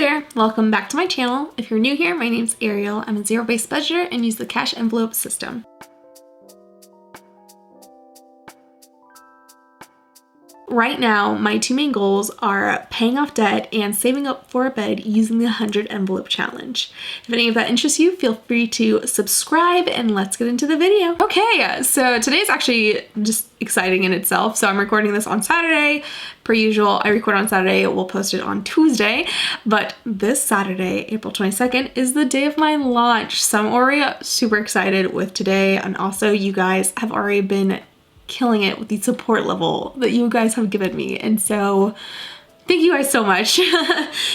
there, welcome back to my channel. If you're new here, my name's Ariel. I'm a zero-based budgeter and use the cash envelope system. Right now, my two main goals are paying off debt and saving up for a bed using the 100 envelope challenge. If any of that interests you, feel free to subscribe and let's get into the video. Okay, so today's actually just exciting in itself. So I'm recording this on Saturday. Per usual, I record on Saturday, we'll post it on Tuesday, but this Saturday, April 22nd, is the day of my launch. So I'm already super excited with today, and also you guys have already been killing it with the support level that you guys have given me, and so thank you guys so much.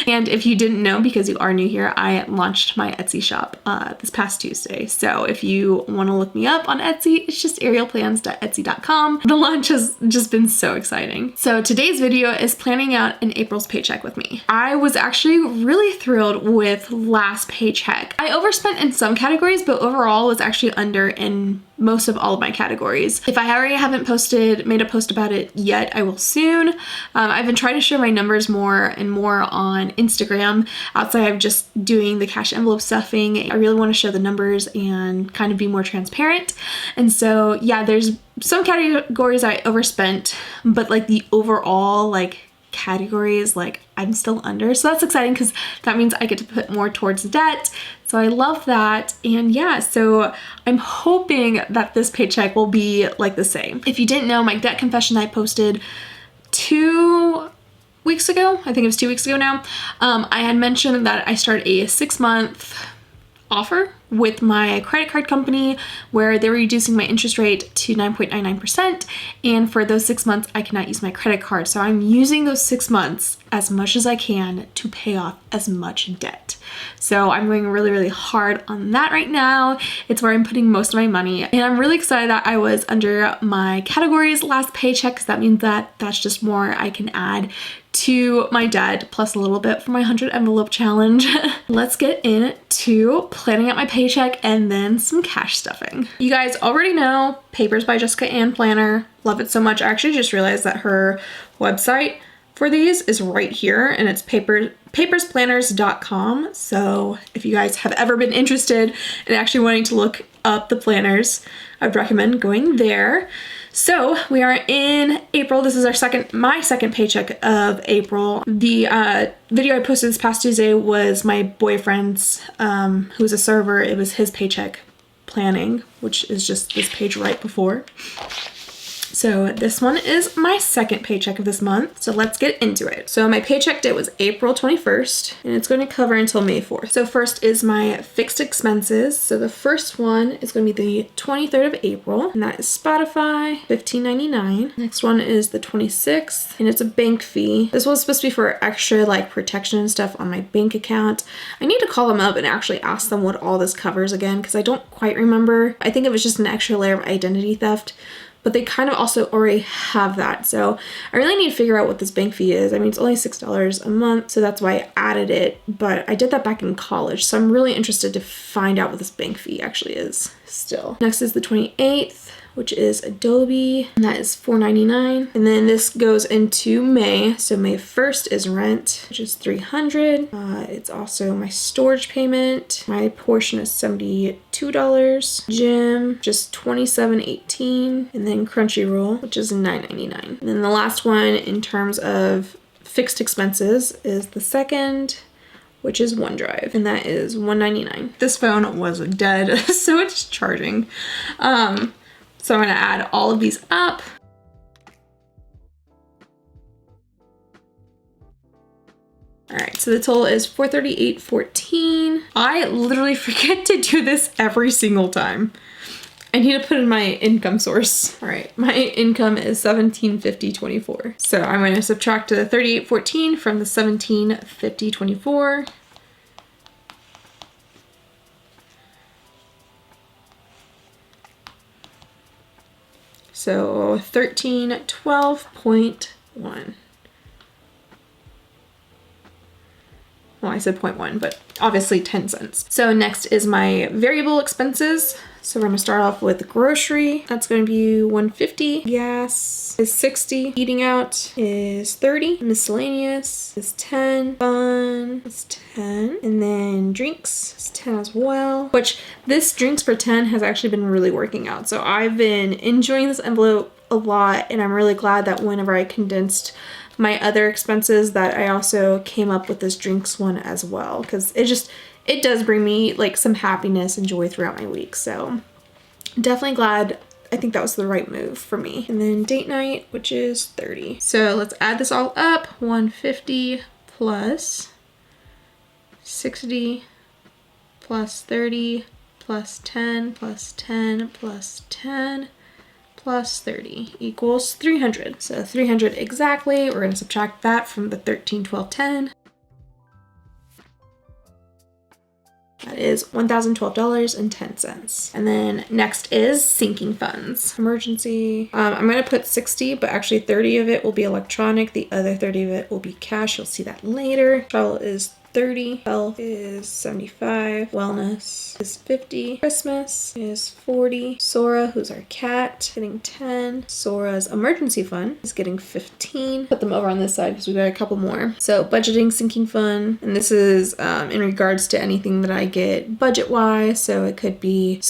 And if you didn't know, because you are new here, I launched my Etsy shop this past Tuesday. So if you want to look me up on Etsy, it's just arielplans.etsy.com. The launch has just been so exciting. So today's video is planning out an April's paycheck with me. I was actually really thrilled with last paycheck. I overspent in some categories, but overall was actually under in most of all of my categories. If I already haven't made a post about it yet, I will soon. I've been trying to share my numbers more and more on Instagram outside of just doing the cash envelope stuffing. I really want to show the numbers and kind of be more transparent. And so yeah, there's some categories I overspent, but like the overall categories, I'm still under. So that's exciting because that means I get to put more towards debt. So I love that. And yeah, so I'm hoping that this paycheck will be like the same. If you didn't know, my debt confession I posted 2 weeks ago, I think it was 2 weeks ago now, I had mentioned that I started a 6-month offer with my credit card company where they were reducing my interest rate to 9.99%, and for those 6 months I cannot use my credit card. So I'm using those 6 months as much as I can to pay off as much debt. So I'm going really hard on that right now. It's where I'm putting most of my money, and I'm really excited that I was under my categories last paycheck, because that means that that's just more I can add to my debt, plus a little bit for my 100 envelope challenge. Let's get into planning out my paycheck and then some cash stuffing. You guys already know Papers by Jessica Ann Planner. Love it so much. I actually just realized that her website for these is right here, and it's papersplanners.com. So if you guys have ever been interested in actually wanting to look up the planners, I'd recommend going there. So we are in April. This is my second paycheck of April. The video I posted this past Tuesday was my boyfriend's, who's a server. It was his paycheck planning, which is just this page right before. So this one is my second paycheck of this month. So let's get into it. So my paycheck date was April 21st, and it's going to cover until May 4th. So first is my fixed expenses. So the first one is going to be the 23rd of April, and that is Spotify, $15.99. Next one is the 26th, and it's a bank fee. This was supposed to be for extra protection and stuff on my bank account. I need to call them up and actually ask them what all this covers again, because I don't quite remember. I think it was just an extra layer of identity theft, but they kind of also already have that. So I really need to figure out what this bank fee is. I mean, it's only $6 a month, so that's why I added it, but I did that back in college. So I'm really interested to find out what this bank fee actually is still. Next is the 28th, which is Adobe, and that is $4.99. And then this goes into May. So May 1st is rent, which is $300. It's also my storage payment. My portion is $72. Gym, just $27.18. And then Crunchyroll, which is $9.99. And then the last one in terms of fixed expenses is the second, which is OneDrive, and that is $199. This phone was dead, so it's charging. So I'm gonna add all of these up. All right, so the total is $438.14. I literally forget to do this every single time. I need to put in my income source. All right, my income is $1750.24. So I'm gonna subtract the $38.14 from the $1750.24. So $1312.1. Well, I said 0.1, but obviously 10 cents. So next is my variable expenses. So we're gonna start off with grocery. That's gonna be $1.50. Gas is $60. Eating out is $30. Miscellaneous is $10. Fun is $10. And then drinks is $10 as well. Which this drinks for $10 has actually been really working out. So I've been enjoying this envelope a lot, and I'm really glad that whenever I condensed my other expenses that I also came up with this drinks one as well, because it does bring me like some happiness and joy throughout my week. So definitely glad. I think that was the right move for me. And then date night, which is 30. So let's add this all up. 150 plus 60 plus 30 plus 10 plus 10 plus 10 plus 30 equals 300. So 300 exactly. We're going to subtract that from the 13, 12, 10. That is $1,012.10. And then next is sinking funds. Emergency. I'm going to put 60, but actually 30 of it will be electronic. The other 30 of it will be cash. You'll see that later. Travel is 30. Health is 75. Wellness is 50. Christmas is 40. Sora, who's our cat, getting 10. Sora's emergency fund is getting 15. Put them over on this side because we've got a couple more. So budgeting, sinking fund, and this is in regards to anything that I get budget wise. So it could be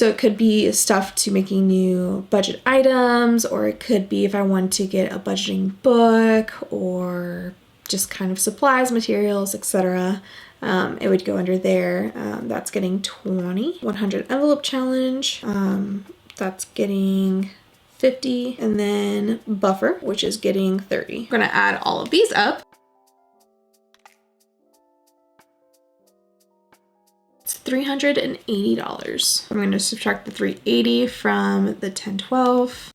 stuff to making new budget items, or it could be if I want to get a budgeting book, or just kind of supplies, materials, etc. It would go under there. That's getting 20. 100 envelope challenge. That's getting 50. And then buffer, which is getting 30. We're gonna add all of these up. It's $380. I'm gonna subtract the 380 from the 1012.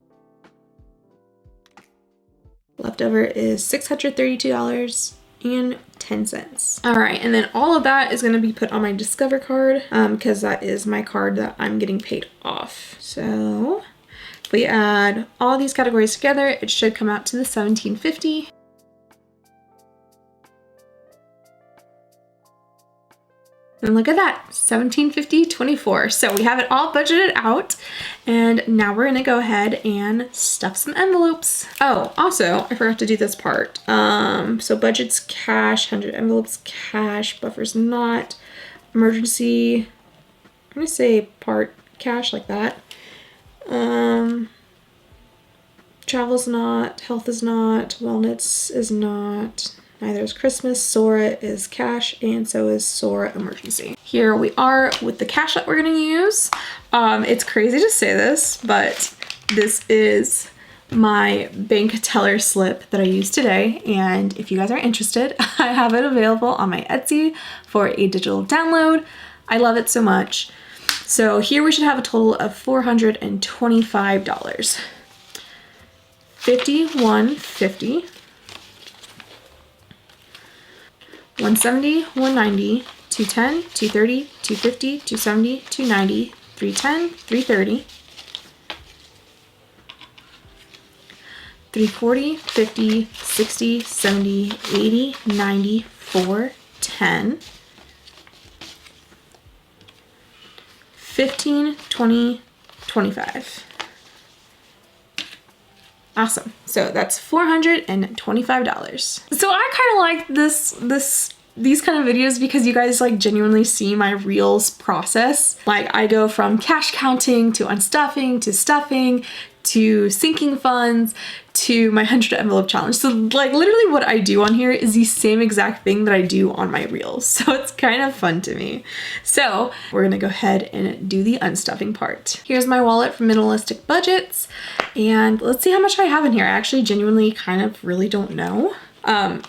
Leftover is $632.10. All right, and then all of that is gonna be put on my Discover card because that is my card that I'm getting paid off. So if we add all these categories together, it should come out to the $17.50. And look at that, $17.50.24. So we have it all budgeted out, and now we're gonna go ahead and stuff some envelopes. Oh, also, I forgot to do this part. So budget's cash, 100 envelopes cash, buffer's not, emergency, I'm gonna say part cash like that. Travel's not, health is not, wellness is not. Neither is Christmas. Sora is cash, and so is Sora emergency. Here we are with the cash that we're gonna use. It's crazy to say this, but this is my bank teller slip that I used today, and if you guys are interested, I have it available on my Etsy for a digital download. I love it so much. So here we should have a total of $425. $51.50. 170, 190, 210, 230, 250, 270, 290, 310, 330, 340, 50, 60, 70, 80, 90, 410, 15, 20, 25. Awesome. So that's $425. So I kind of like these kind of videos because you guys like genuinely see my reels process. Like I go from cash counting to unstuffing to stuffing to sinking funds to my 100 envelope challenge. So like literally what I do on here is the same exact thing that I do on my reels. So it's kind of fun to me. So we're gonna go ahead and do the unstuffing part. Here's my wallet for minimalistic budgets. And let's see how much I have in here. I actually genuinely kind of really don't know.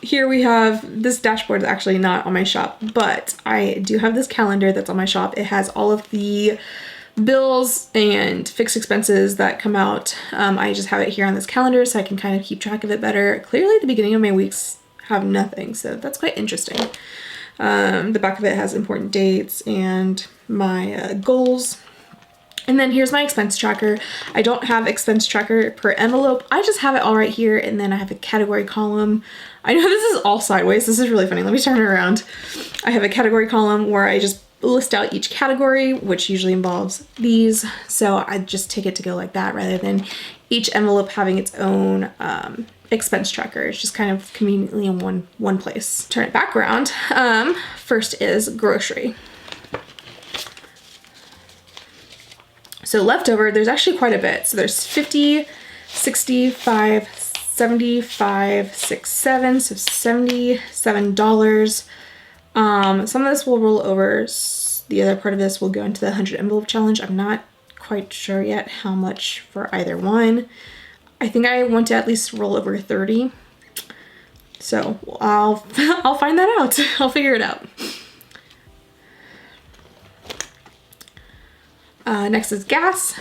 Here we have, this dashboard is actually not on my shop, but I do have this calendar that's on my shop. It has all of the bills and fixed expenses that come out. I just have it here on this calendar so I can kind of keep track of it better. Clearly the beginning of my weeks have nothing, so that's quite interesting. The back of it has important dates and my goals. And then here's my expense tracker. I don't have expense tracker per envelope. I just have it all right here. And then I have a category column. I know this is all sideways. This is really funny. Let me turn it around. I have a category column where I just list out each category, which usually involves these. So I just take it to go like that rather than each envelope having its own expense tracker. It's just kind of conveniently in one place. Turn it back around. First is grocery. So leftover, there's actually quite a bit. So there's 50, 65, 75, 6, 7, so $77. Some of this will roll over. The other part of this will go into the 100 envelope challenge. I'm not quite sure yet how much for either one. I think I want to at least roll over 30. So I'll find that out. I'll figure it out. Next is gas.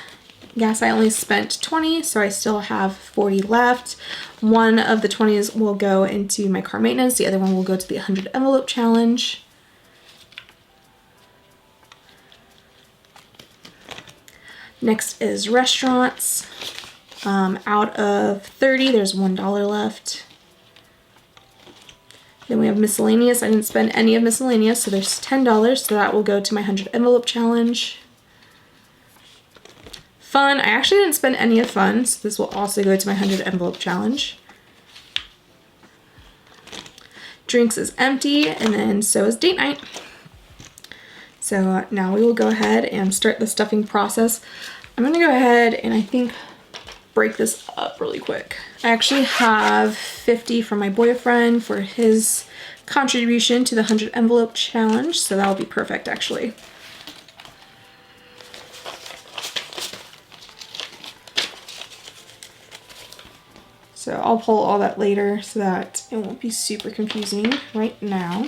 Gas, I only spent 20, so I still have 40 left. One of the 20s will go into my car maintenance. The other one will go to the 100 envelope challenge. Next is restaurants. Out of 30, there's $1 left. Then we have miscellaneous. I didn't spend any of miscellaneous, so there's $10, so that will go to my 100 envelope challenge. Fun, I actually didn't spend any of fun, so this will also go to my 100 envelope challenge. Drinks is empty, and then so is date night. So now we will go ahead and start the stuffing process. I'm gonna go ahead and I think break this up really quick. I actually have 50 from my boyfriend for his contribution to the 100 envelope challenge, so that'll be perfect actually. So I'll pull all that later so that it won't be super confusing right now.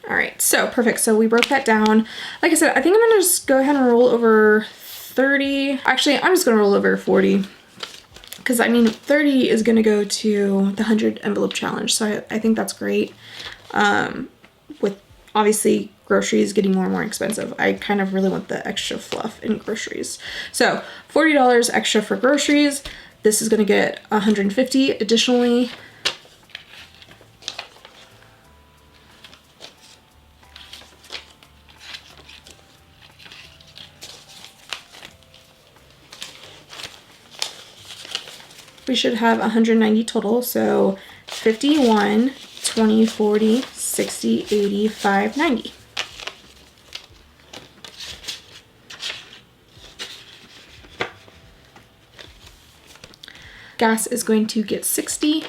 All right, so perfect. So we broke that down. Like I said, I think I'm gonna just go ahead and roll over 30. Actually, I'm just gonna roll over 40 because I mean, 30 is gonna go to the 100 envelope challenge. So I think that's great. With obviously groceries getting more and more expensive, I kind of really want the extra fluff in groceries. So $40 extra for groceries. This is gonna get 150 additionally. We should have 190 total, so 51, 20, 40, 60, 85, 90. Gas is going to get 60.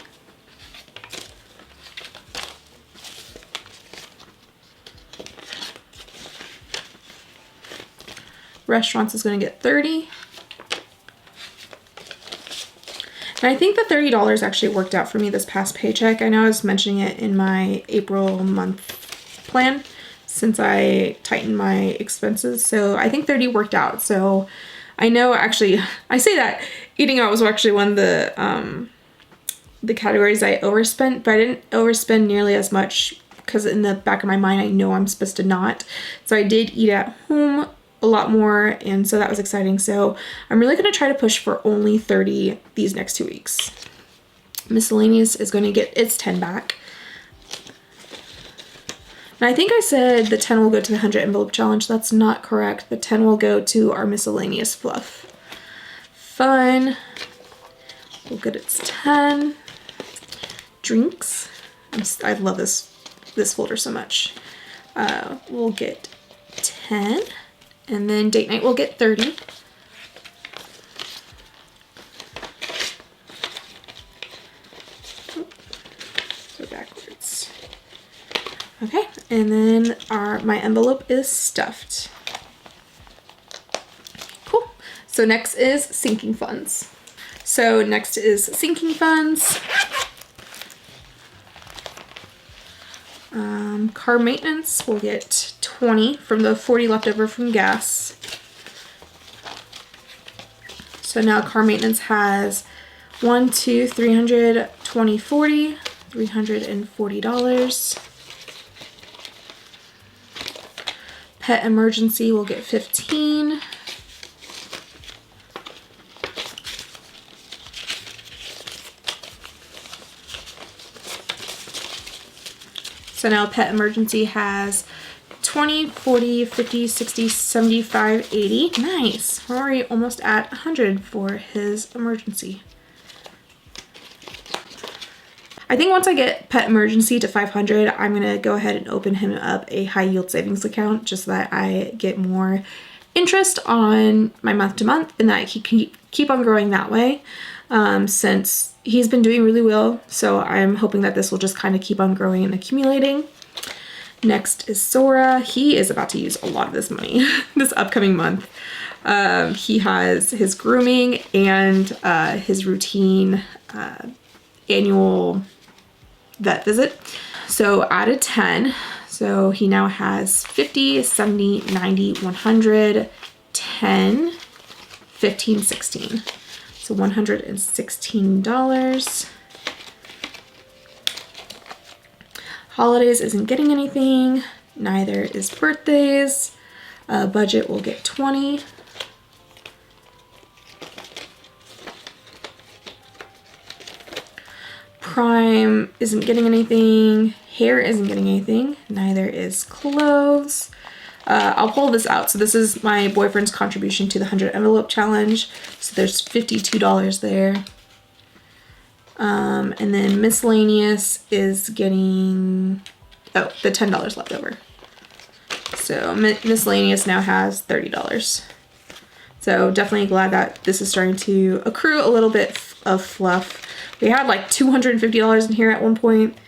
Restaurants is going to get 30. And I think the $30 actually worked out for me this past paycheck. I know I was mentioning it in my April month plan since I tightened my expenses. So I think 30 worked out. So I know actually, I say that eating out was actually one of the categories I overspent, but I didn't overspend nearly as much because in the back of my mind, I know I'm supposed to not. So I did eat at home a lot more, and so that was exciting. So I'm really going to try to push for only 30 these next 2 weeks. Miscellaneous is going to get its 10 back. And I think I said the 10 will go to the 100 envelope challenge. That's not correct. The 10 will go to our miscellaneous fluff. Fun will get its 10. Drinks. I love this folder so much. We'll get 10. And then date night will get 30. Go backwards. Okay, and then my envelope is stuffed. Cool. So next is sinking funds. Car maintenance will get 20 from the 40 left over from gas. So now car maintenance has $340. $340. Pet emergency will get 15. So now pet emergency has 20, 40, 50, 60, 75, 80. Nice. We're already almost at 100 for his emergency. I think once I get pet emergency to 500, I'm going to go ahead and open him up a high yield savings account just so that I get more interest on my month to month and that he can keep on growing that way. Since he's been doing really well, so I'm hoping that this will just kind of keep on growing and accumulating. Next is Sora. He is about to use a lot of this money this upcoming month. He has his grooming and his routine annual vet visit. So out of 10, so he now has 50, 70, 90, 100, 10, 15, 16. So $116. Holidays isn't getting anything. Neither is birthdays. Budget will get 20. Prime isn't getting anything. Hair isn't getting anything. Neither is clothes. I'll pull this out. So this is my boyfriend's contribution to the 100 envelope challenge. So there's $52 there. And then miscellaneous is getting, oh, the $10 left over. So miscellaneous now has $30. So definitely glad that this is starting to accrue a little bit of fluff. We had like $250 in here at one point,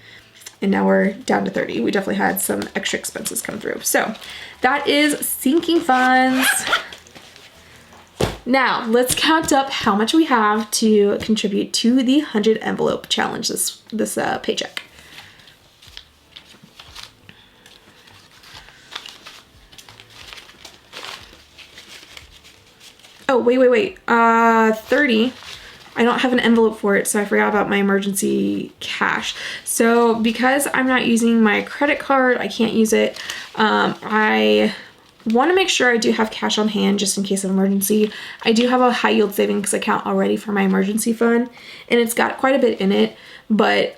and now we're down to 30. We definitely had some extra expenses come through. So that is sinking funds. Now let's count up how much we have to contribute to the 100 envelope challenge this paycheck. Oh, wait. 30. I don't have an envelope for it, so I forgot about my emergency cash. So because I'm not using my credit card, I can't use it. I want to make sure I do have cash on hand just in case of emergency. I do have a high yield savings account already for my emergency fund, and it's got quite a bit in it, but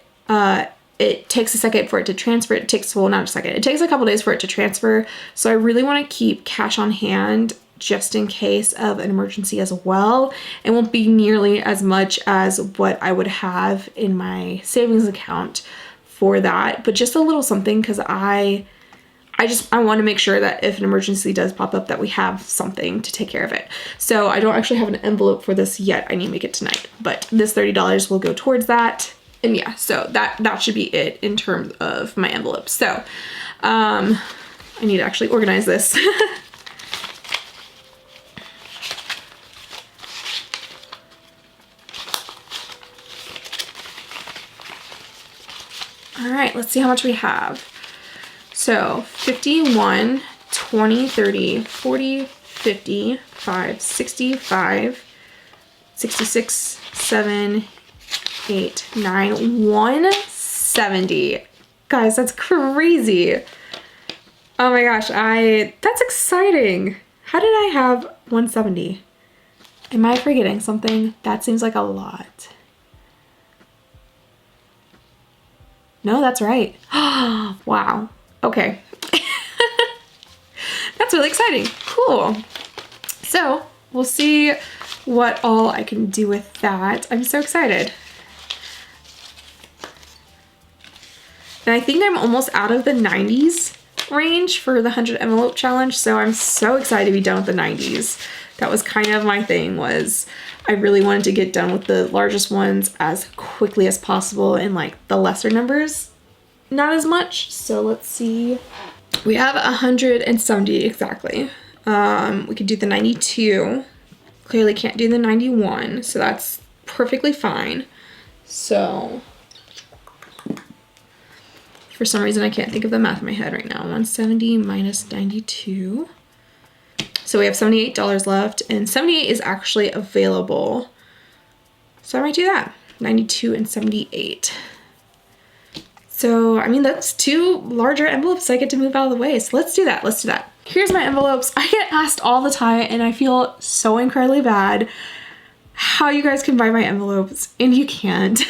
it takes a second for it to transfer. It takes, well, not a second. It takes a couple days for it to transfer. So I really want to keep cash on hand just in case of an emergency as well. It won't be nearly as much as what I would have in my savings account for that, but just a little something, because I want to make sure that if an emergency does pop up that we have something to take care of it. So I don't actually have an envelope for this yet. I need to make it tonight, but this $30 will go towards that. And yeah, so that should be it in terms of my envelope. So I need to actually organize this. All right, let's see how much we have. So 51, 20, 30, 40, 50, 5, 65, 66, 7, 8, 9, 170. Guys, that's crazy. Oh my gosh, that's exciting. How did I have 170? Am I forgetting something? That seems like a lot. No, that's right. Wow. Okay. That's really exciting. Cool. So we'll see what all I can do with that. I'm so excited. And I think I'm almost out of the 90s range for the 100 envelope challenge. So I'm so excited to be done with the 90s. That was kind of my thing, was I really wanted to get done with the largest ones as quickly as possible, and like the lesser numbers, not as much. So let's see. We have 170 exactly. We could do the 92. Clearly can't do the 91, so that's perfectly fine. So for some reason I can't think of the math in my head right now. 170 minus 92. So we have $78 left, and 78 is actually available. So I might do that. 92 and 78. So, I mean, that's two larger envelopes I get to move out of the way. So let's do that. Let's do that. Here's my envelopes. I get asked all the time and I feel so incredibly bad how you guys can buy my envelopes, and you can't.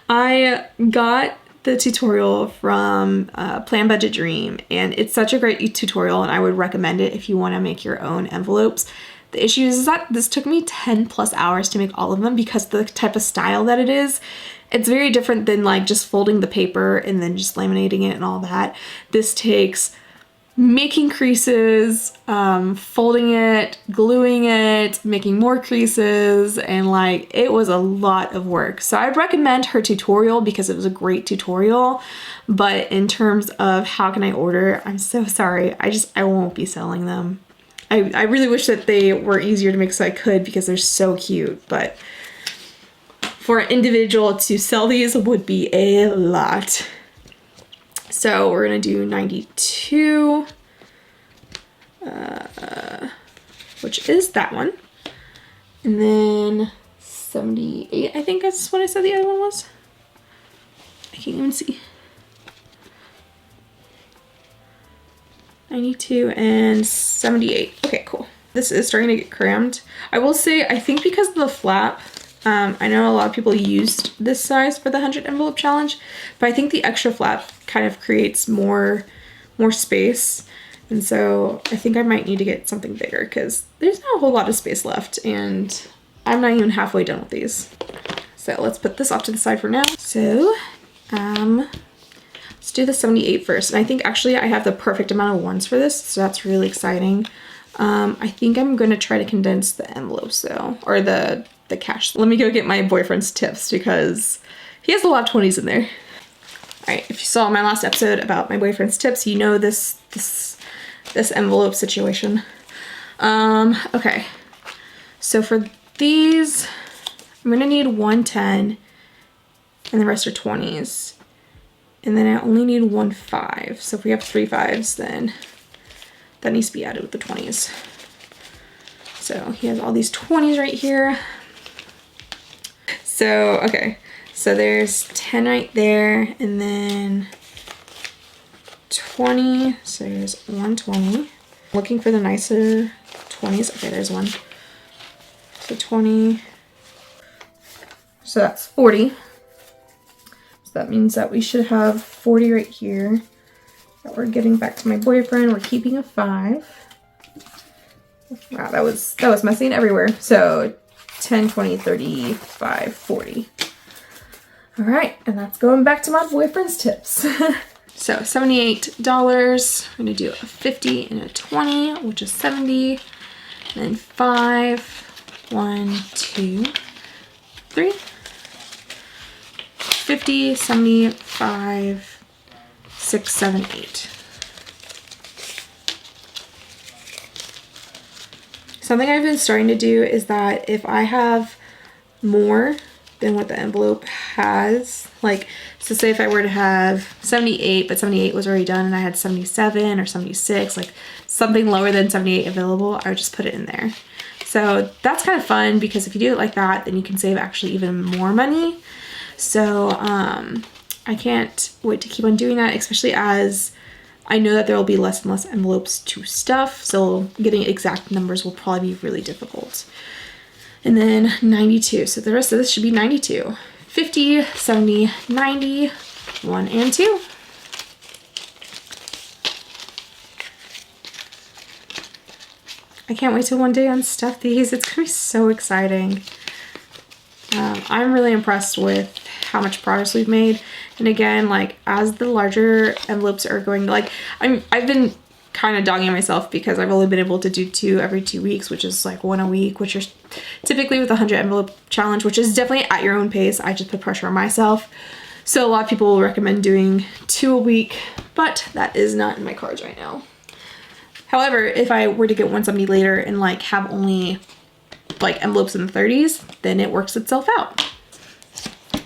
I got the tutorial from Plan Budget Dream, and it's such a great tutorial, and I would recommend it if you want to make your own envelopes. The issue is that this took me 10+ hours to make all of them because the type of style that it is, it's very different than like just folding the paper and then just laminating it and all that. This takes making creases, folding it, gluing it, making more creases, and like it was a lot of work. So I'd recommend her tutorial because it was a great tutorial, but in terms of how can I order, I'm so sorry. I won't be selling them. I really wish that they were easier to make so I could because they're so cute, but for an individual to sell these would be a lot. So we're gonna do 92, which is that one. And then 78, I think that's what I said the other one was. I can't even see. 92 and 78. Okay, cool. This is starting to get crammed. I will say, I think because of the flap, I know a lot of people used this size for the 100 envelope challenge, but I think the extra flap kind of creates more space. And so I think I might need to get something bigger because there's not a whole lot of space left and I'm not even halfway done with these. So let's put this off to the side for now. So let's do the 78 first. And I think actually I have the perfect amount of ones for this, so that's really exciting. I think I'm gonna try to condense the envelopes though, or the cash. Let me go get my boyfriend's tips because he has a lot of 20s in there. All right, if you saw my last episode about my boyfriend's tips, you know this envelope situation. Okay, so for these, I'm gonna need 110 and the rest are 20s. And then I only need 1 5. So if we have 3 5s, then that needs to be added with the 20s. So he has all these 20s right here. So, okay, so there's 10 right there, and then 20, so there's 120. Looking for the nicer 20s. Okay, there's one. So 20, so that's 40. So that means that we should have 40 right here. That we're getting back to my boyfriend. We're keeping a 5. Wow, that was messing everywhere. So 10, 20, 35, 40. All right, and that's going back to my boyfriend's tips. So $78. I'm gonna do a 50 and a 20, which is 70. And then 5, 1, 2, 3. 50, 75, 6, 7, 8. Something I've been starting to do is that if I have more than what the envelope has, like, so say if I were to have 78, but 78 was already done and I had 77 or 76, like something lower than 78 available, I would just put it in there. So that's kind of fun because if you do it like that, then you can save actually even more money. So I can't wait to keep on doing that, especially as I know that there will be less and less envelopes to stuff, so getting exact numbers will probably be really difficult. And then 92, so the rest of this should be 92. 50, 70, 90, 1 and 2. I can't wait till one day unstuff these. It's gonna be so exciting. I'm really impressed with how much progress we've made. And again, like as the larger envelopes are going, like I've been kind of dogging myself because I've only been able to do 2 every 2 weeks, which is like 1 a week, which are typically with the 100 envelope challenge, which is definitely at your own pace. I just put pressure on myself. So a lot of people will recommend doing 2 a week, but that is not in my cards right now. However, if I were to get 170 later and like have only like envelopes in the 30s, then it works itself out.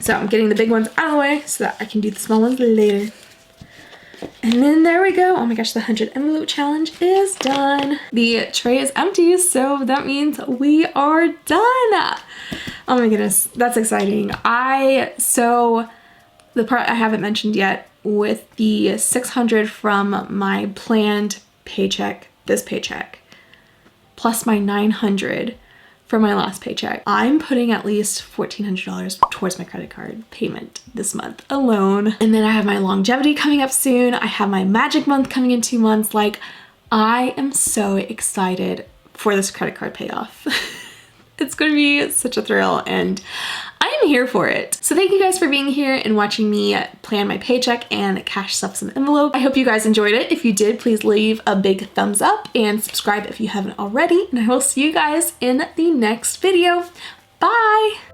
So I'm getting the big ones out of the way so that I can do the small ones later. And then there we go. Oh my gosh, the 100 envelope challenge is done. The tray is empty, so that means we are done. Oh my goodness, that's exciting. So the part I haven't mentioned yet with the 600 from my planned Paycheck this paycheck plus my $900 from my last paycheck, I'm putting at least $1,400 towards my credit card payment this month alone. And then I have my longevity coming up soon. I have my magic month coming in 2 months. Like, I am so excited for this credit card payoff. It's going to be such a thrill, and I am here for it. So thank you guys for being here and watching me plan my paycheck and cash stuffs in the envelope. I hope you guys enjoyed it. If you did, please leave a big thumbs up and subscribe if you haven't already. And I will see you guys in the next video. Bye!